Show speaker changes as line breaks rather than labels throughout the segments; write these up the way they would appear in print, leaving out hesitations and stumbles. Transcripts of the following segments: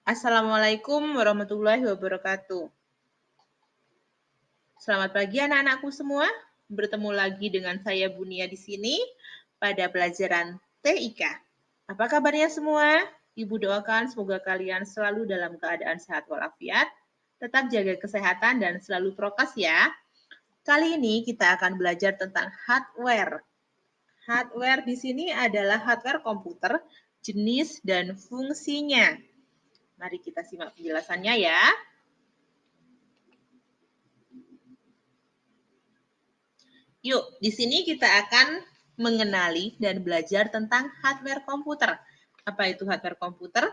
Assalamualaikum warahmatullahi wabarakatuh. Selamat pagi anak-anakku semua. Bertemu lagi dengan saya Bunia di sini pada pelajaran TIK. Apa kabarnya semua? Ibu doakan semoga kalian selalu dalam keadaan sehat walafiat, tetap jaga kesehatan dan selalu prokes ya. Kali ini kita akan belajar tentang hardware. Hardware di sini adalah hardware komputer, jenis dan fungsinya. Mari kita simak penjelasannya ya. Yuk, di sini kita akan mengenali dan belajar tentang hardware komputer. Apa itu hardware komputer?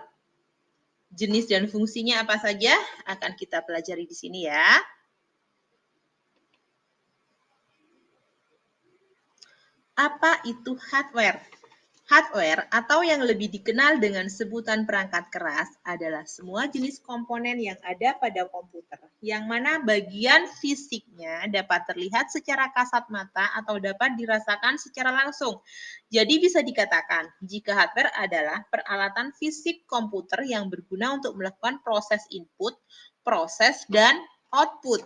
Jenis dan fungsinya apa saja akan kita pelajari di sini ya. Apa itu hardware? Hardware atau yang lebih dikenal dengan sebutan perangkat keras adalah semua jenis komponen yang ada pada komputer, yang mana bagian fisiknya dapat terlihat secara kasat mata atau dapat dirasakan secara langsung. Jadi bisa dikatakan, jika hardware adalah peralatan fisik komputer yang berguna untuk melakukan proses input, proses, dan output.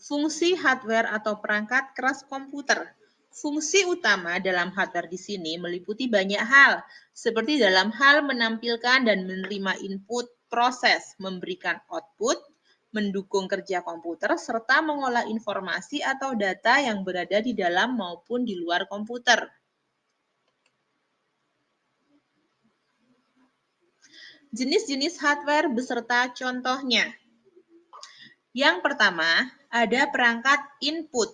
Fungsi hardware atau perangkat keras komputer. Fungsi utama dalam hardware di sini meliputi banyak hal, seperti dalam hal menampilkan dan menerima input proses, memberikan output, mendukung kerja komputer, serta mengolah informasi atau data yang berada di dalam maupun di luar komputer. Jenis-jenis hardware beserta contohnya. Yang pertama, ada perangkat input.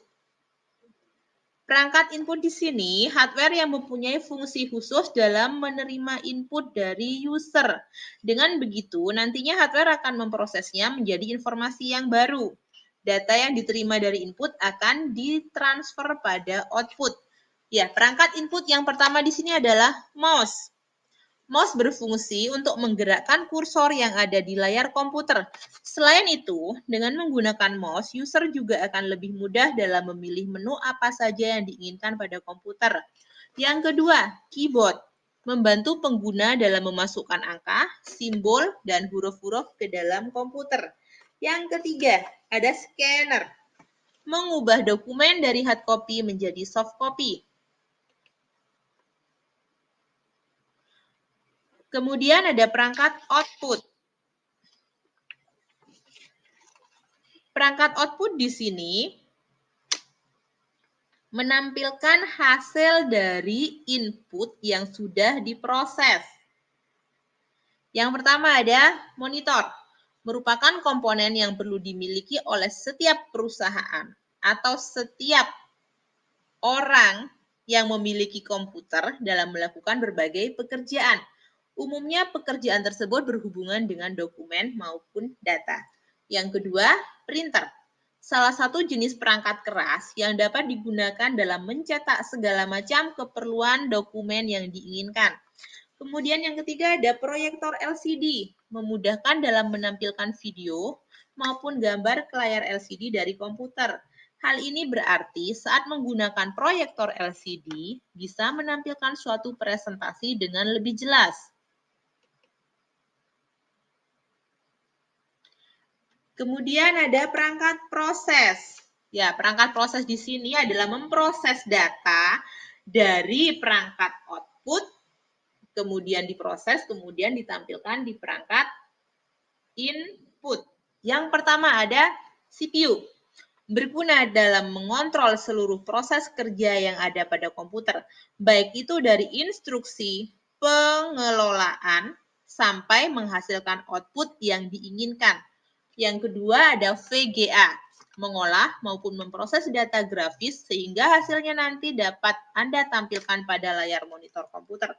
Perangkat input di sini hardware yang mempunyai fungsi khusus dalam menerima input dari user. Dengan begitu, nantinya hardware akan memprosesnya menjadi informasi yang baru. Data yang diterima dari input akan ditransfer pada output. Ya, perangkat input yang pertama di sini adalah mouse. Mouse berfungsi untuk menggerakkan kursor yang ada di layar komputer. Selain itu, dengan menggunakan mouse, user juga akan lebih mudah dalam memilih menu apa saja yang diinginkan pada komputer. Yang kedua, keyboard. Membantu pengguna dalam memasukkan angka, simbol, dan huruf-huruf ke dalam komputer. Yang ketiga, ada scanner. Mengubah dokumen dari hard copy menjadi soft copy. Kemudian ada perangkat output. Perangkat output di sini menampilkan hasil dari input yang sudah diproses. Yang pertama ada monitor, merupakan komponen yang perlu dimiliki oleh setiap perusahaan atau setiap orang yang memiliki komputer dalam melakukan berbagai pekerjaan. Umumnya pekerjaan tersebut berhubungan dengan dokumen maupun data. Yang kedua, printer. Salah satu jenis perangkat keras yang dapat digunakan dalam mencetak segala macam keperluan dokumen yang diinginkan. Kemudian yang ketiga ada proyektor LCD, memudahkan dalam menampilkan video maupun gambar ke layar LCD dari komputer. Hal ini berarti saat menggunakan proyektor LCD bisa menampilkan suatu presentasi dengan lebih jelas. Kemudian ada perangkat proses. Ya, perangkat proses di sini adalah memproses data dari perangkat output, kemudian diproses, kemudian ditampilkan di perangkat input. Yang pertama ada CPU. Berguna dalam mengontrol seluruh proses kerja yang ada pada komputer, baik itu dari instruksi, pengelolaan, sampai menghasilkan output yang diinginkan. Yang kedua ada VGA, mengolah maupun memproses data grafis sehingga hasilnya nanti dapat Anda tampilkan pada layar monitor komputer.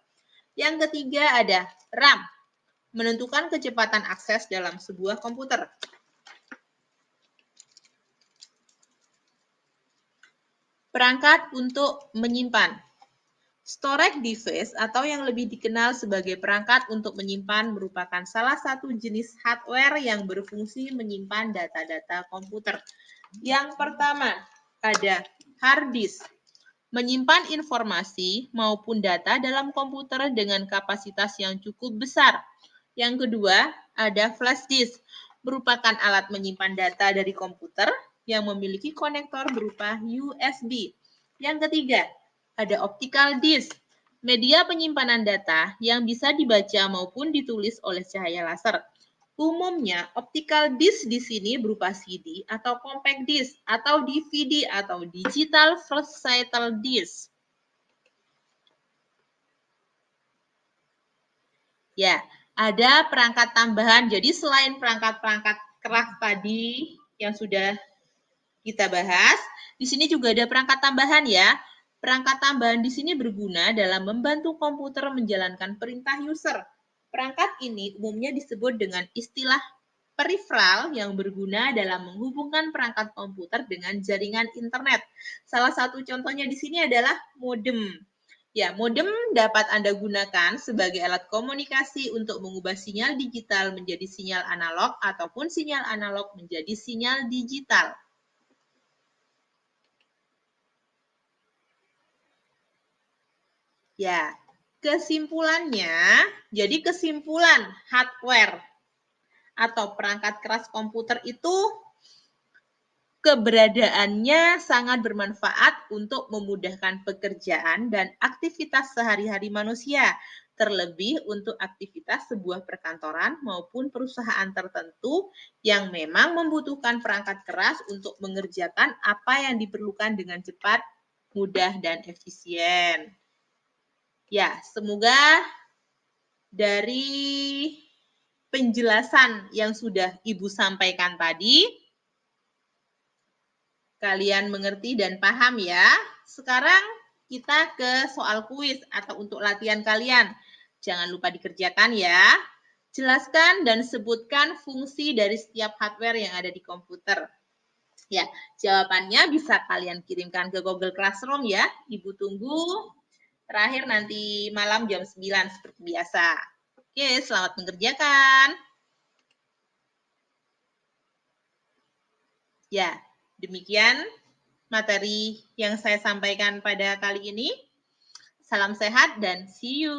Yang ketiga ada RAM, menentukan kecepatan akses dalam sebuah komputer. Perangkat untuk menyimpan. Storage device atau yang lebih dikenal sebagai perangkat untuk menyimpan merupakan salah satu jenis hardware yang berfungsi menyimpan data-data komputer. Yang pertama ada hard disk. menyimpan informasi maupun data dalam komputer dengan kapasitas yang cukup besar. Yang kedua, ada flash disk, merupakan alat menyimpan data dari komputer yang memiliki konektor berupa USB. Yang ketiga, ada optical disk, media penyimpanan data yang bisa dibaca maupun ditulis oleh cahaya laser. Umumnya, optical disk di sini berupa CD atau compact disk atau DVD atau digital versatile disk. Ya, ada perangkat tambahan. Jadi selain perangkat-perangkat keras tadi yang sudah kita bahas, di sini juga ada perangkat tambahan ya. Perangkat tambahan di sini berguna dalam membantu komputer menjalankan perintah user. Perangkat ini umumnya disebut dengan istilah peripheral yang berguna dalam menghubungkan perangkat komputer dengan jaringan internet. Salah satu contohnya di sini adalah modem. Ya, modem dapat Anda gunakan sebagai alat komunikasi untuk mengubah sinyal digital menjadi sinyal analog ataupun sinyal analog menjadi sinyal digital. Ya, kesimpulannya, jadi kesimpulan hardware atau perangkat keras komputer itu keberadaannya sangat bermanfaat untuk memudahkan pekerjaan dan aktivitas sehari-hari manusia, terlebih untuk aktivitas sebuah perkantoran maupun perusahaan tertentu yang memang membutuhkan perangkat keras untuk mengerjakan apa yang diperlukan dengan cepat, mudah, dan efisien. Ya, semoga dari penjelasan yang sudah Ibu sampaikan tadi, kalian mengerti dan paham ya. Sekarang kita ke soal kuis atau untuk latihan kalian. Jangan lupa dikerjakan ya. Jelaskan dan sebutkan fungsi dari setiap hardware yang ada di komputer. Ya, jawabannya bisa kalian kirimkan ke Google Classroom ya. Ibu tunggu. Terakhir nanti malam jam 9 seperti biasa. Oke, selamat mengerjakan. Ya, demikian materi yang saya sampaikan pada kali ini. Salam sehat dan see you.